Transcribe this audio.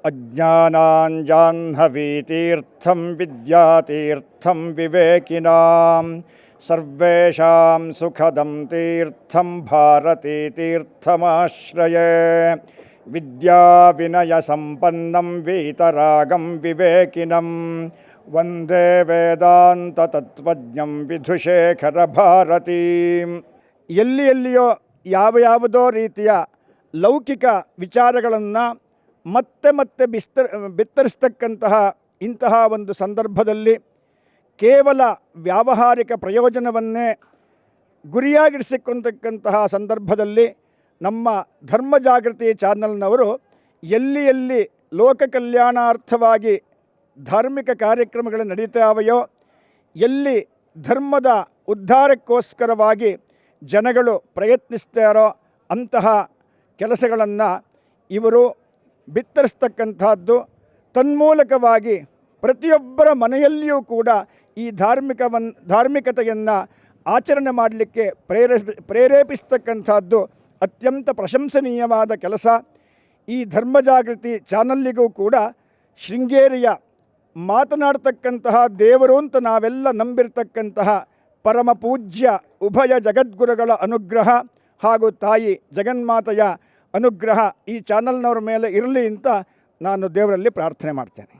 ಅಜ್ಞಾನಾಂಜಾಹ್ನವೀತೀರ್ಥಂ ವಿದ್ಯಾತೀರ್ಥಂ ವಿವೇಕಿನಾಂ ಸರ್ವೇಷಾಂ ಸುಖದಂ ತೀರ್ಥಂ ಭಾರತೀತೀರ್ಥಮಾಶ್ರಯೇ ವಿದ್ಯಾ ವಿನಯ ಸಂಪನ್ನಂ ವೀತರಾಗಂ ವಿವೇಕಿನಂ ವಂದೇ ವೇದಾಂತ ತತ್ವಜ್ಞಂ ವಿಧುಶೇಖರ ಭಾರತೀಂ. ಎಲ್ಲಿಯೋ ಯಾವುದೋ ರೀತಿಯ ಲೌಕಿಕ ವಿಚಾರಗಳನ್ನು ಮತ್ತೆ ಬಿತ್ತರಿಸ್ತಕ್ಕಂತಹ ಇಂತಹ ಒಂದು ಸಂದರ್ಭದಲ್ಲಿ ಕೇವಲ ವ್ಯಾವಹಾರಿಕ ಪ್ರಯೋಜನವನ್ನೇ ಗುರಿಯಾಗಿರಿಸಿಕೊಂಡಂತಹ ಸಂದರ್ಭದಲ್ಲಿ ನಮ್ಮ ಧರ್ಮ ಜಾಗೃತಿ ಚಾನಲ್ನವರು ಎಲ್ಲಿ ಲೋಕ ಕಲ್ಯಾಣಾರ್ಥವಾಗಿ ಧಾರ್ಮಿಕ ಕಾರ್ಯಕ್ರಮಗಳು ನಡೀತಾವೆಯೋ, ಎಲ್ಲಿ ಧರ್ಮದ ಉದ್ಧಾರಕ್ಕೋಸ್ಕರವಾಗಿ ಜನಗಳು ಪ್ರಯತ್ನಿಸ್ತಾರೋ ಅಂತಹ ಕೆಲಸಗಳನ್ನು ಇವರು ಬಿತ್ತರಿಸ್ತಕ್ಕಂಥದ್ದು. ತನ್ಮೂಲಕವಾಗಿ ಪ್ರತಿಯೊಬ್ಬರ ಮನೆಯಲ್ಲಿಯೂ ಕೂಡ ಈ ಧಾರ್ಮಿಕತೆಯನ್ನು ಆಚರಣೆ ಮಾಡಲಿಕ್ಕೆ ಪ್ರೇರೇಪಿಸ್ತಕ್ಕಂಥದ್ದು ಅತ್ಯಂತ ಪ್ರಶಂಸನೀಯವಾದ ಕೆಲಸ. ಈ ಧರ್ಮ ಜಾಗೃತಿ ಚಾನಲ್ಲಿಗೂ ಕೂಡ ಶೃಂಗೇರಿಯ ಮಾತನಾಡ್ತಕ್ಕಂತಹ ದೇವರು ಅಂತ ನಾವೆಲ್ಲ ನಂಬಿರ್ತಕ್ಕಂತಹ ಪರಮ ಪೂಜ್ಯ ಉಭಯ ಜಗದ್ಗುರುಗಳ ಅನುಗ್ರಹ ಹಾಗೂ ತಾಯಿ ಜಗನ್ಮಾತೆಯ ಅನುಗ್ರಹ ಈ ಚಾನಲ್ನವ್ರ ಮೇಲೆ ಇರಲಿ ಅಂತ ನಾನು ದೇವರಲ್ಲಿ ಪ್ರಾರ್ಥನೆ ಮಾಡ್ತೇನೆ.